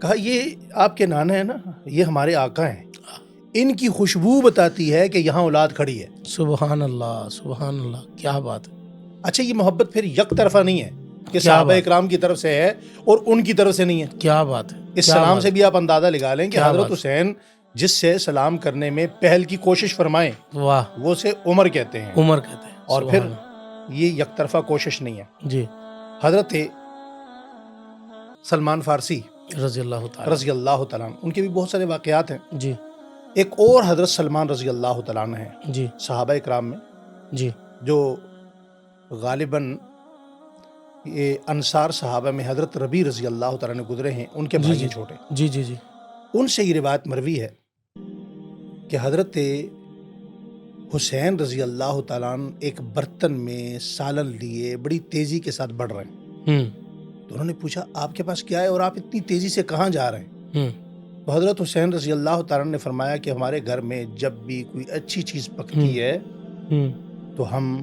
B: کہا یہ آپ کے نانا ہے نا، یہ ہمارے آقا ہیں، ان کی خوشبو بتاتی ہے کہ یہاں اولاد کھڑی ہے.
A: سبحان اللہ، سبحان اللہ. کیا بات ہے.
B: اچھا یہ محبت پھر یک طرفہ نہیں ہے کہ
A: کیا
B: صحابہ
A: بات؟
B: اکرام کی طرف سے ہے اور ان کی طرف سے نہیں ہے.
A: کیا بات ہے.
B: اس
A: کیا
B: سلام
A: بات
B: سے بھی آپ اندازہ لگا لیں کہ
A: کیا
B: حضرت
A: بات؟
B: حسین جس سے سلام کرنے میں پہل کی کوشش فرمائیں
A: ہے. واہ.
B: وہ سے عمر کہتے ہیں،
A: عمر کہتے ہیں.
B: اور
A: سبحان
B: پھر
A: اللہ.
B: یہ یک طرفہ کوشش نہیں ہے.
A: جی
B: حضرت سلمان فارسی
A: رضی اللہ تعالی.
B: رضی اللہ تعالیٰ عنہ، ان کے بھی بہت سارے واقعات ہیں.
A: جی
B: ایک اور حضرت سلمان رضی اللہ تعالیٰ عنہ ہیں
A: جی
B: صحابہ اکرام میں،
A: جی
B: جو غالباً یہ انصار صحابہ میں حضرت ربی رضی اللہ تعالیٰ عنہ گزرے ہیں، ان کے
A: جی
B: بھائی
A: جی
B: ہیں چھوٹے.
A: جی جی جی
B: ان سے یہ روایت مروی ہے کہ حضرت حسین رضی اللہ تعالیٰ عنہ ایک برتن میں سالن لیے بڑی تیزی کے ساتھ بڑھ رہے ہیں. تو انہوں نے پوچھا آپ کے پاس کیا ہے اور آپ اتنی تیزی سے کہاں جا رہے ہیں؟ تو حضرت حسین رضی اللہ تعالیٰ عنہ نے فرمایا کہ ہمارے گھر میں جب بھی کوئی اچھی چیز پکتی ہے تو ہم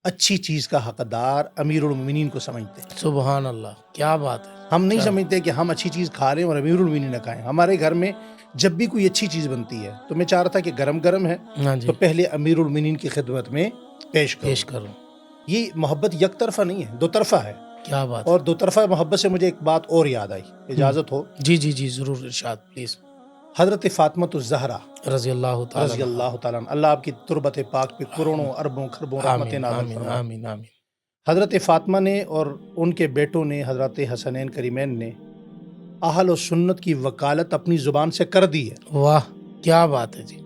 B: اچھی چیز کا حقدار امیر المومنین کو سمجھتے ہیں.
A: سبحان اللہ. کیا بات ہے.
B: ہم نہیں سمجھتے کہ ہم اچھی چیز کھا لیں اور امیر المومنین نہ کھائیں. ہمارے گھر میں جب بھی کوئی اچھی چیز بنتی ہے تو میں چاہ رہا تھا کہ گرم گرم ہے
A: ہاں جی
B: تو پہلے امیر المومنین کی خدمت میں پیش
A: پیش
B: کروں.
A: کروں.
B: یہ محبت یک طرفہ نہیں ہے، دو طرفہ ہے.
A: کیا بات.
B: اور دو طرفہ محبت سے مجھے ایک بات اور یاد آئی، اجازت ہو.
A: جی جی جی ضرور، ارشاد پلیز.
B: حضرت فاطمۃ الزہرا
A: رضی اللہ تعالی.
B: رضی اللہ تعالیٰ عنہ، اللہ آپ کی تربت پاک پہ کروڑوں اربوں خربوں رحمت
A: آمین
B: نازل
A: آمین
B: فرمائے.
A: آمین آمین.
B: حضرت فاطمہ نے اور ان کے بیٹوں نے، حضرت حسنین کریمین نے اہل و سنت کی وکالت اپنی زبان سے کر دی ہے.
A: واہ کیا بات ہے جی،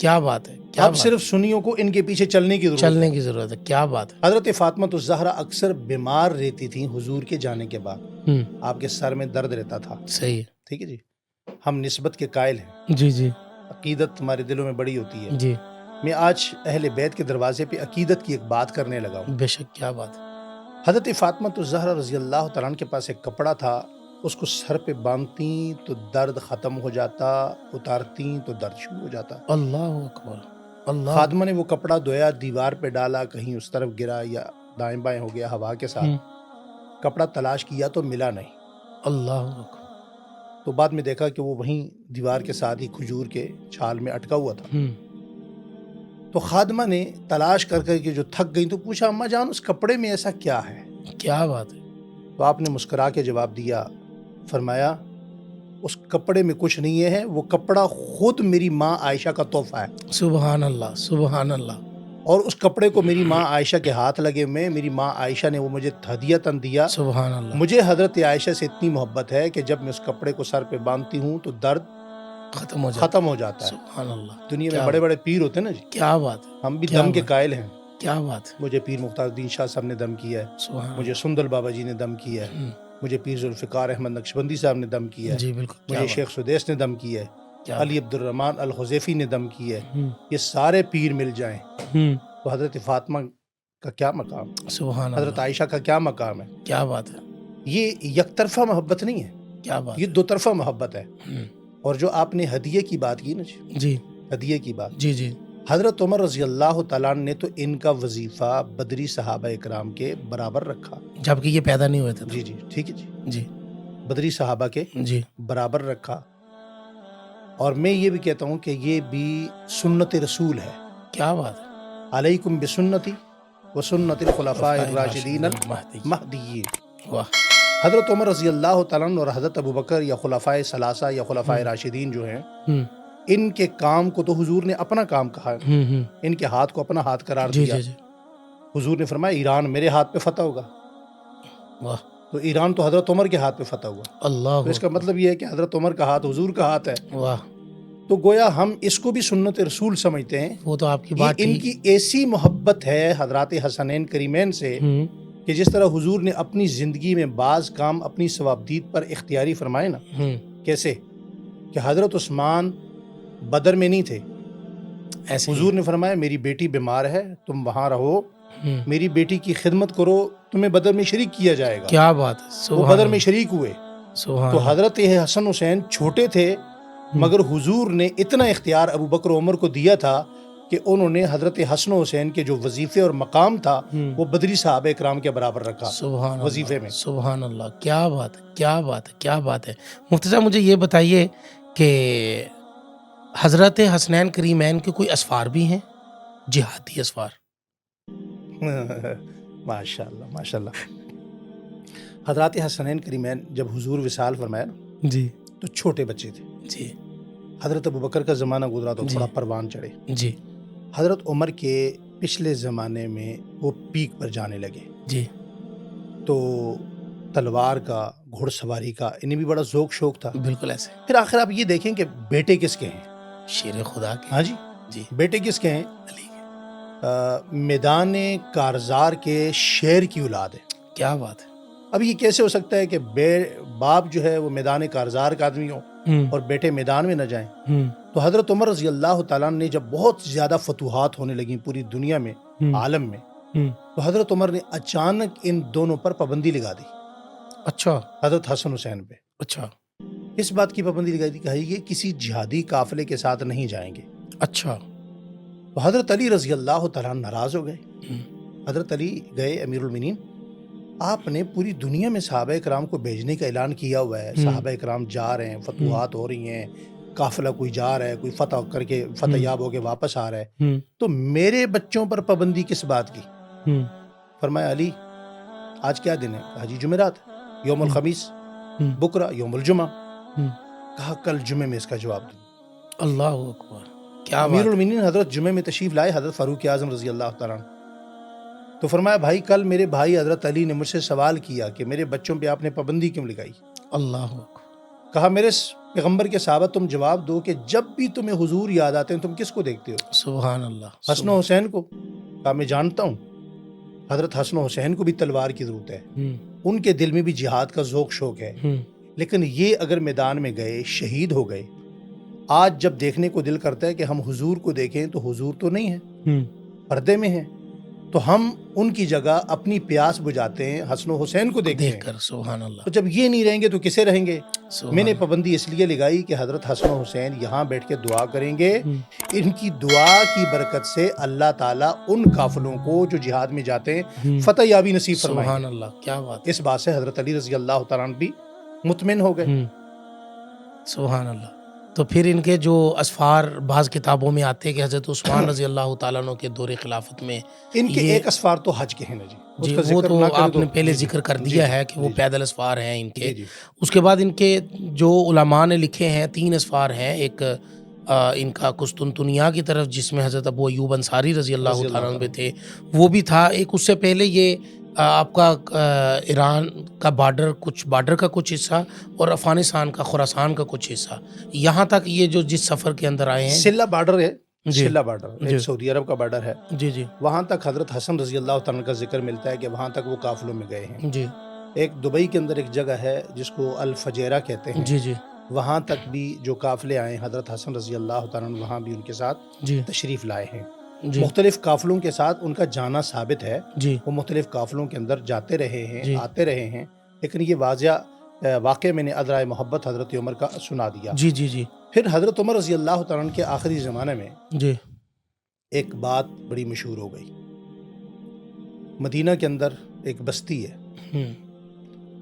A: کیا بات ہے. کیا
B: اب
A: بات
B: صرف سنیوں کو ان کے پیچھے چلنے کی ضرورت ہے.
A: چلنے کی ضرورت ہے. کیا بات ہے.
B: حضرت فاطمۃ الزہرا اکثر بیمار رہتی تھیں حضور کے جانے کے بعد، آپ کے سر میں درد رہتا تھا.
A: صحیح ہے.
B: ٹھیک ہے جی، ہم نسبت کے قائل ہیں،
A: جی جی
B: عقیدت ہمارے دلوں میں بڑی ہوتی ہے.
A: جی
B: میں آج اہل بیت کے دروازے پہ عقیدت کی ایک بات کرنے لگا ہوں.
A: بے شک. کیا بات ہے.
B: حضرت فاطمۃ الزہرا رضی اللہ تعالیٰ عنہ کے پاس ایک کپڑا تھا، اس کو سر پہ باندھتی تو درد ختم ہو جاتا، اتارتی تو درد شروع ہو جاتا.
A: اللہ اکبر. اللہ.
B: خادمہ نے وہ کپڑا دھویا، دیوار پہ ڈالا، کہیں اس طرف گرا یا دائیں بائیں ہو گیا ہوا کے ساتھ. کپڑا تلاش کیا تو ملا نہیں.
A: اللہ اکبر.
B: تو بعد میں دیکھا کہ وہ وہیں دیوار کے ساتھ ہی کھجور کے چھال میں اٹکا ہوا تھا. تو خادمہ نے تلاش کر کے جو تھک گئی تو پوچھا اماں جان اس کپڑے میں ایسا کیا ہے؟
A: کیا بات ہے.
B: تو آپ نے مسکرا کے جواب دیا، فرمایا اس کپڑے میں کچھ نہیں ہے، وہ کپڑا خود میری ماں عائشہ کا تحفہ ہے.
A: سبحان اللہ، سبحان اللہ.
B: اور اس کپڑے کو میری ماں عائشہ کے ہاتھ لگے ہوئے، میری ماں عائشہ نے وہ مجھے ہدیۃً دیا.
A: سبحان اللہ.
B: مجھے حضرت عائشہ سے اتنی محبت ہے کہ جب میں اس کپڑے کو سر پہ باندھتی ہوں تو درد
A: ختم ہو جاتا.
B: ختم ہو جاتا ہے.
A: سبحان اللہ.
B: دنیا
A: کیا
B: میں بڑے بڑے پیر ہوتے ہیں نا جی،
A: کیا بات ہے.
B: ہم بھی
A: کیا
B: دم کے
A: بات.
B: قائل ہیں.
A: کیا بات ہے.
B: مجھے پیر مختار الدین شاہ صاحب نے دم کیا ہے،
A: سبحان
B: مجھے سندل بابا جی نے دم کیا ہے، مجھے پیر ذوالفقار احمد نقشبندی صاحب نے دم کیا ہے،
A: جی بالکل. کیا
B: مجھے
A: بات.
B: شیخ سدیس نے دم کیا ہے،
A: کیا
B: علی عبد الرحمن الحذیفی نے دم کیا ہے. یہ سارے پیر مل جائیں تو حضرت فاطمہ کا کیا مقام،
A: سبحان
B: حضرت
A: اللہ.
B: عائشہ کا کیا مقام ہے.
A: کیا بات ہے.
B: یہ یک طرفہ محبت نہیں ہے.
A: کیا بات
B: یہ دو طرفہ محبت ہے.
A: ہے.
B: اور جو آپ نے ہدیے کی بات کی نا جی،
A: جی
B: ہدیے کی بات،
A: جی جی
B: حضرت عمر رضی اللہ تعالیٰ عنہ نے تو ان کا وظیفہ بدری صحابہ اکرام کے برابر رکھا.
A: جبکہ یہ پیدا نہیں ہوئے تھے.
B: جی جی ٹھیک ہے جی،
A: جی
B: بدری صحابہ کے
A: جی
B: برابر رکھا. اور میں یہ بھی کہتا ہوں کہ یہ بھی سنت رسول ہے.
A: کیا بات ہے.
B: علیکم بسنتی و سنت الخلفاء الراشدین
A: المہدی.
B: المہدیین.
A: واہ.
B: حضرت عمر رضی اللہ تعالیٰ عنہ اور حضرت ابوبکر یا خلفائے ثلاثہ یا خلفائے راشدین جو ہیں،
A: ہوں
B: ان کے کام کو تو حضور نے اپنا کام کہا ہے،
A: ہوں.
B: ان کے ہاتھ کو اپنا ہاتھ قرار
A: جی
B: دیا.
A: جی جی.
B: حضور نے فرمایا ایران میرے ہاتھ پہ فتح ہوگا،
A: واہ.
B: تو ایران تو حضرت عمر کے ہاتھ پہ فتح ہوا.
A: اللہ.
B: تو اس کا مطلب یہ ہے کہ حضرت عمر کا ہاتھ حضور کا ہاتھ ہے.
A: واہ.
B: تو گویا ہم اس کو بھی سنت رسول سمجھتے ہیں.
A: وہ تو آپ کی
B: یہ
A: بات
B: ان
A: ٹھیک.
B: کی ایسی محبت ہے حضرات حسنین کریمین سے
A: ہوں
B: کہ جس طرح حضور نے اپنی زندگی میں بعض کام اپنی ثوابدید پر اختیاری فرمائے نا.
A: ہوں.
B: کیسے کہ حضرت عثمان بدر میں نہیں تھے،
A: ایسے ہی.
B: حضور نے فرمایا میری بیٹی بیمار ہے، تم وہاں رہو،
A: ہوں.
B: میری بیٹی کی خدمت کرو، تمہیں بدر میں شریک کیا جائے گا.
A: کیا بات ہے.
B: وہ
A: سبحان
B: بدر میں
A: اللہ.
B: شریک ہوئے.
A: سبحان
B: تو
A: اللہ.
B: حضرت حسن حسین چھوٹے تھے، مگر حضور نے اتنا اختیار ابو بکر و عمر کو دیا تھا کہ انہوں نے حضرت حسن حسین کے جو وظیفے اور مقام تھا وہ بدری صحابہ اکرام کے برابر رکھا
A: سبحان
B: وظیفے
A: اللہ.
B: میں.
A: سبحان اللہ. کیا بات ہے. کیا بات ہے. کیا بات ہے. مفتی صاحب مجھے یہ بتائیے کہ حضرت حسنین کریمین کے کوئی اسفار بھی ہیں، جہادی اسفار؟
B: ماشاء اللہ ماشاء اللہ. حضرات حسنین کریمین جب حضور وصال فرمایا نا
A: جی
B: تو چھوٹے بچے تھے.
A: جی
B: حضرت ابوبکر کا زمانہ گزرا تو
A: جی.
B: تھوڑا پروان چڑھے.
A: جی
B: حضرت عمر کے پچھلے زمانے میں وہ پیک پر جانے لگے،
A: جی.
B: تو تلوار کا، گھڑ سواری کا انہیں بھی بڑا ذوق شوق تھا.
A: بالکل ایسے.
B: پھر آخر آپ یہ دیکھیں کہ بیٹے کس کے ہیں.
A: شیر خدا کے.
B: ہاں جی
A: جی.
B: بیٹے کس کے ہیں؟
A: علی کے.
B: میدان کارزار کے شیر کی اولاد ہے.
A: کیا بات ہے.
B: اب یہ کیسے ہو سکتا ہے کہ باپ جو ہے وہ میدان کارزار کا آدمی ہو اور بیٹے میدان میں نہ جائیں؟ تو حضرت عمر رضی اللہ تعالیٰ نے جب بہت زیادہ فتوحات ہونے لگیں پوری دنیا میں، عالم میں، تو حضرت عمر نے اچانک ان دونوں پر پابندی لگا دی.
A: اچھا
B: حضرت حسن حسین پہ
A: اچھا
B: اس بات کی پابندی لگا دی کہ یہ کسی جہادی قافلے کے ساتھ نہیں جائیں گے.
A: اچھا.
B: تو حضرت علی رضی اللہ تعالیٰ ناراض ہو گئے. حضرت علی گئے امیر المومنین، آپ نے پوری دنیا میں صحابہ اکرام کو بھیجنے کا اعلان کیا ہوا ہے، صحابہ اکرام جا رہے ہیں، فتوحات ہو رہی ہیں، قافلہ کوئی جا رہا ہے، کوئی فتح کر کے فتح یاب ہو کے واپس آ رہا ہے، تو میرے بچوں پر پابندی کس بات کی؟ فرمایا علی آج کیا دن ہے؟ کہا جی جمعرات، یوم الخمیس، بکرا یوم الجمعہ. کہا کل جمعے میں اس کا جواب دوں.
A: اللہ اکبر. کیا
B: امیر
A: بات.
B: المومنین حضرت جمعے میں تشریف لائے، حضرت فاروق اعظم رضی اللہ تعالیٰ عنہ. تو فرمایا بھائی کل میرے بھائی حضرت علی نے مجھ سے سوال کیا کہ میرے بچوں پہ آپ نے پابندی کیوں لگائی؟
A: اللہ اکبر.
B: کہا میرے پیغمبر کے صحابہ تم جواب دو کہ جب بھی تمہیں حضور یاد آتے ہیں تم کس کو دیکھتے ہو؟
A: سبحان اللہ.
B: حسن و حسین کو. کہا میں جانتا ہوں حضرت حسن و حسین کو بھی تلوار کی ضرورت ہے، ان کے دل میں بھی جہاد کا ذوق شوق ہے، لیکن یہ اگر میدان میں گئے شہید ہو گئے، آج جب دیکھنے کو دل کرتا ہے کہ ہم حضور کو دیکھیں تو حضور تو نہیں ہیں، پردے میں ہیں، تو ہم ان کی جگہ اپنی پیاس بجھاتے ہیں حسن و حسین کو دیکھتے
A: دیکھ
B: ہیں.
A: کر. سبحان اللہ.
B: تو جب یہ نہیں رہیں گے تو کسے رہیں گے؟
A: سبحان
B: میں نے
A: اللہ.
B: پابندی اس لیے لگائی کہ حضرت حسن و حسین یہاں بیٹھ کے دعا کریں گے، ان کی دعا کی برکت سے اللہ تعالیٰ ان قافلوں کو جو جہاد میں جاتے ہیں فتح یابی نصیب فرمائیں
A: سبحان
B: گے.
A: اللہ. کیا بات.
B: اس بات سے حضرت علی رضی اللہ تعالیٰ عنہ بھی مطمئن ہو گئے.
A: سبحان اللہ. تو پھر ان کے جو اسفار بعض کتابوں میں آتے ہیں کہ حضرت عثمان رضی اللہ تعالیٰ عنہ کے دور خلافت میں
B: ان کے ایک اسفار تو حج کے ہیں نا جی، اس کا
A: وہ
B: ذکر
A: تو
B: نہ کریں
A: آپ نے پہلے
B: جی
A: ذکر کر
B: جی
A: دیا
B: جی
A: ہے کہ وہ
B: جی
A: پیدل اسفار ہیں ان کے.
B: جی.
A: اس کے بعد ان کے جو علماء نے لکھے ہیں 3 اسفار ہیں. ایک ان کا قسطنطنیہ کی طرف جس میں حضرت ابو ایوب انصاری رضی اللہ تعالیٰ عنہ تھے، وہ بھی تھا. ایک اس سے پہلے یہ آپ کا ایران کا بارڈر کا کچھ حصہ اور افغانستان کا خراسان کا کچھ حصہ، یہاں تک یہ جو جس سفر کے اندر آئے ہیں.
B: سلہ بارڈر ہے،
A: جی.
B: سلہ بارڈر ایک سعودی عرب کا بارڈر ہے،
A: جی جی
B: وہاں تک حضرت حسن رضی اللہ تعالیٰ کا ذکر ملتا ہے کہ وہاں تک وہ قافلوں میں گئے ہیں.
A: جی
B: ایک دبئی کے اندر ایک جگہ ہے جس کو الفجیرہ کہتے ہیں،
A: جی جی
B: وہاں تک بھی جو قافلے آئے ہیں حضرت حسن رضی اللہ تعالیٰ عنہ وہاں بھی ان کے ساتھ
A: جی
B: تشریف لائے ہیں.
A: جی
B: مختلف قافلوں کے ساتھ ان کا جانا ثابت ہے،
A: جی
B: وہ مختلف قافلوں کے اندر جاتے رہے ہیں،
A: جی.
B: آتے رہے ہیں، لیکن یہ واضح واقعہ میں نے ادرائے محبت حضرت عمر کا سنا دیا۔
A: جی جی جی
B: پھر حضرت عمر رضی اللہ تعالیٰ عنہ کے آخری زمانے میں
A: جی
B: ایک بات بڑی مشہور ہو گئی۔ مدینہ کے اندر ایک بستی ہے،
A: ہوں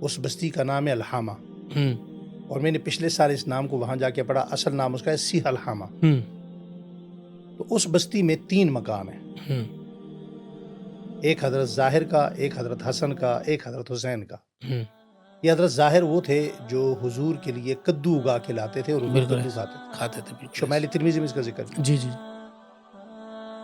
B: اس بستی کا نام ہے الحامہ،
A: ہوں
B: اور میں نے پچھلے سال اس نام کو وہاں جا کے پڑھا، اصل نام اس کا ہے سیح الحامہ۔
A: ہوں
B: تو اس بستی میں 3 مقام ہیں،
A: ہوں
B: ایک حضرت ظاہر کا، ایک حضرت حسن کا، ایک حضرت حسین کا۔
A: ہوں
B: یہ حضرت ظاہر وہ تھے جو حضور کے لیے کدو اگا کے لاتے تھے اور حضور
A: بالکل
B: کدو کھاتے تھے۔
A: کھاتے تھے بالکل
B: شمائل ترمذی میں اس کا ذکر ہے۔
A: جی جی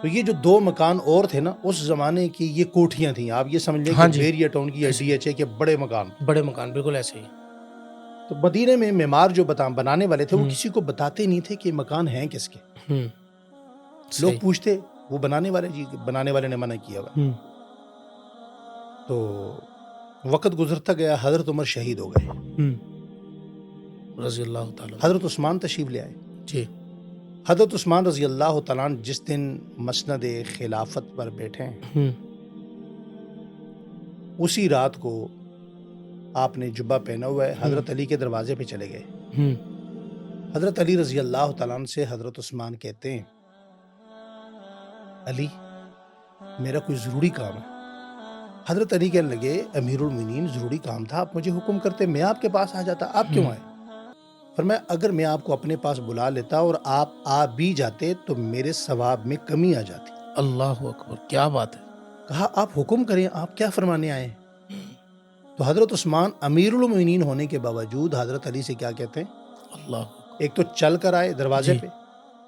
B: تو یہ جو 2 مکان اور تھے نا، اس زمانے کی یہ کوٹھیاں تھیں، آپ یہ سمجھ لیں
A: ہاں
B: کہ
A: جی،
B: بیریا ٹاؤن کی یا ڈی ایچ اے کے بڑے مکان۔
A: بڑے مکان بالکل ایسے ہی۔
B: تو مدینے میں معمار جو بنانے والے تھے وہ
A: ہوں۔
B: کسی کو بتاتے نہیں تھے کہ یہ مکان ہیں کس کے۔
A: ہوں
B: لوگ
A: صحیح۔
B: پوچھتے، وہ بنانے والے نے منع کیا ہوا۔
A: ہوں
B: تو وقت گزرتا گیا، حضرت عمر شہید ہو گئے،
A: ہوں رضی اللہ تعالیٰ
B: حضرت عثمان تشریف لے آئے۔
A: جی
B: حضرت عثمان رضی اللہ تعالیٰ عنہ جس دن مسند خلافت پر بیٹھے ہیں،
A: ہوں
B: اسی رات کو آپ نے جبہ پہنا ہوا ہے، حضرت علی کے دروازے پہ چلے گئے۔
A: ہوں
B: حضرت علی رضی اللہ تعالیٰ عنہ سے حضرت عثمان کہتے ہیں، علی میرا کوئی ضروری کام ہے۔ حضرت علی کہنے لگے، امیر المومنین ضروری کام تھا، آپ مجھے حکم کرتے، میں آپ کے پاس آ جاتا، آپ کیوں آئے؟ فرمایا اگر میں آپ کو اپنے پاس بلا لیتا اور آپ آ بھی جاتے تو میرے ثواب میں کمی آ جاتی۔
A: اللہ اکبر، کیا بات ہے۔
B: کہا آپ حکم کریں، آپ کیا فرمانے آئے ہیں؟ تو حضرت عثمان امیر المومنین ہونے کے باوجود حضرت علی سے کیا کہتے ہیں؟
A: اللہ
B: ایک تو چل کر آئے دروازے
A: جی۔
B: پہ،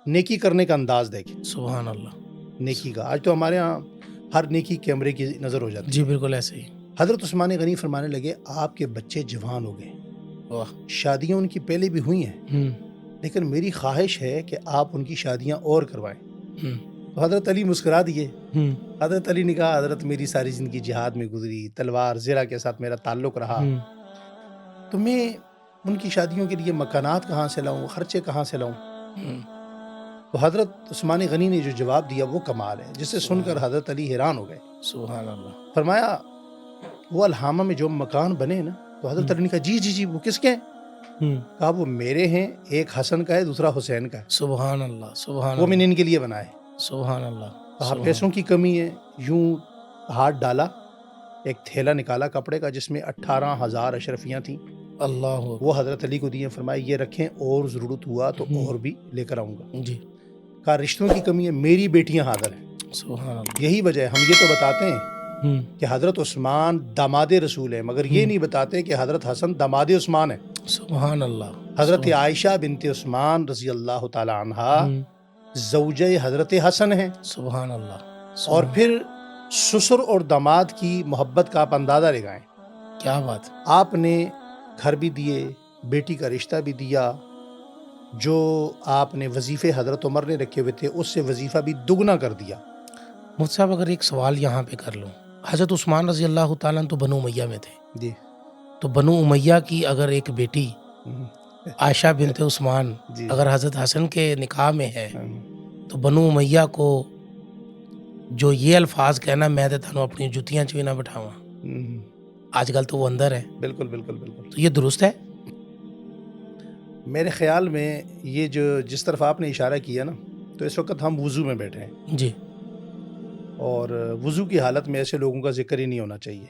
B: نیکی کرنے کا انداز دیکھیں،
A: سبحان اللہ۔
B: نیکی کا، آج تو ہمارے ہاں ہر نیکی کیمرے کی نظر ہو جاتی ہے۔
A: جی بالکل ایسے ہی۔
B: حضرت عثمان غنی فرمانے لگے، آپ کے بچے جوان ہو گئے،
A: واہ۔
B: شادیاں ان کی پہلے بھی ہوئی ہیں،
A: ہوں
B: لیکن میری خواہش ہے کہ آپ ان کی شادیاں اور کروائیں۔
A: ہوں
B: تو حضرت علی مسکرا دیے۔
A: ہوں
B: حضرت علی نے کہا، حضرت میری ساری زندگی جہاد میں گزری، تلوار زرہ کے ساتھ میرا تعلق رہا،
A: ہوں
B: تو میں ان کی شادیوں کے لیے مکانات کہاں سے لاؤں، خرچے کہاں سے لاؤں؟
A: ہوں
B: تو حضرت عثمان غنی نے جو جواب دیا وہ کمال ہے، جسے سن کر حضرت علی حیران ہو گئے۔
A: سبحان اللہ۔
B: فرمایا وہ الحامہ میں جو مکان بنے نا، تو حضرت علی نے کہا جی جی جی، وہ کس کے ہیں؟
A: ہوں
B: کہا وہ میرے ہیں، ایک حسن کا ہے، دوسرا حسین کا ہے،
A: سبحان اللہ سبحان
B: وہ میں نے
A: اللہ
B: ان کے لیے بنائے۔
A: سبحان اللہ۔
B: کہا
A: سبحان
B: پیسوں کی کمی ہے، یوں ہاتھ ڈالا، ایک تھیلا نکالا کپڑے کا جس میں 18,000 اشرفیاں تھیں،
A: اللہ اکبر۔
B: وہ حضرت علی کو دیے، فرمایا یہ رکھیں، اور ضرورت ہوا تو اور بھی لے کر آؤں گا۔
A: جی
B: کہا رشتوں کی کمی ہے، میری بیٹیاں حاضر ہیں۔
A: سبحان اللہ۔
B: یہی وجہ ہے، ہم یہ تو بتاتے ہیں
A: ہوں
B: کہ حضرت عثمان داماد رسول ہیں، مگر یہ نہیں بتاتے کہ حضرت حسن داماد عثمان ہیں۔
A: سبحان اللہ۔
B: حضرت عائشہ بنت عثمان رضی اللہ تعالی عنہ
A: ہوں،
B: زوجہ حضرت حسن ہیں،
A: سبحان اللہ۔
B: اور پھر سسر اور داماد کی محبت کا آپ اندازہ لگائیں۔
A: کیا بات ہے۔
B: آپ نے گھر بھی دیے، بیٹی کا رشتہ بھی دیا، جو آپ نے وظیفے حضرت عمر نے رکھے ہوئے تھے اس سے وظیفہ بھی دگنا کر دیا۔
A: مجھ صاحب اگر ایک سوال یہاں پہ کر لوں، حضرت عثمان رضی اللہ تعالیٰ عنہ تو بنو امیہ میں تھے،
B: جی
A: تو بنو امیہ کی اگر ایک بیٹی عائشہ بنت عثمان
B: جی۔
A: اگر حضرت حسن کے نکاح میں ہے تو بنو امیہ کو جو یہ الفاظ کہنا، میں تو تھانوں اپنی جتیاں چ بھی نہ بٹھاواں، آج کل تو وہ اندر ہے،
B: بالکل بالکل بالکل۔
A: تو یہ درست ہے؟
B: میرے خیال میں یہ جو جس طرف آپ نے اشارہ کیا نا، تو اس وقت ہم وضو میں بیٹھے ہیں،
A: جی
B: اور وضو کی حالت میں ایسے لوگوں کا ذکر ہی نہیں ہونا چاہیے۔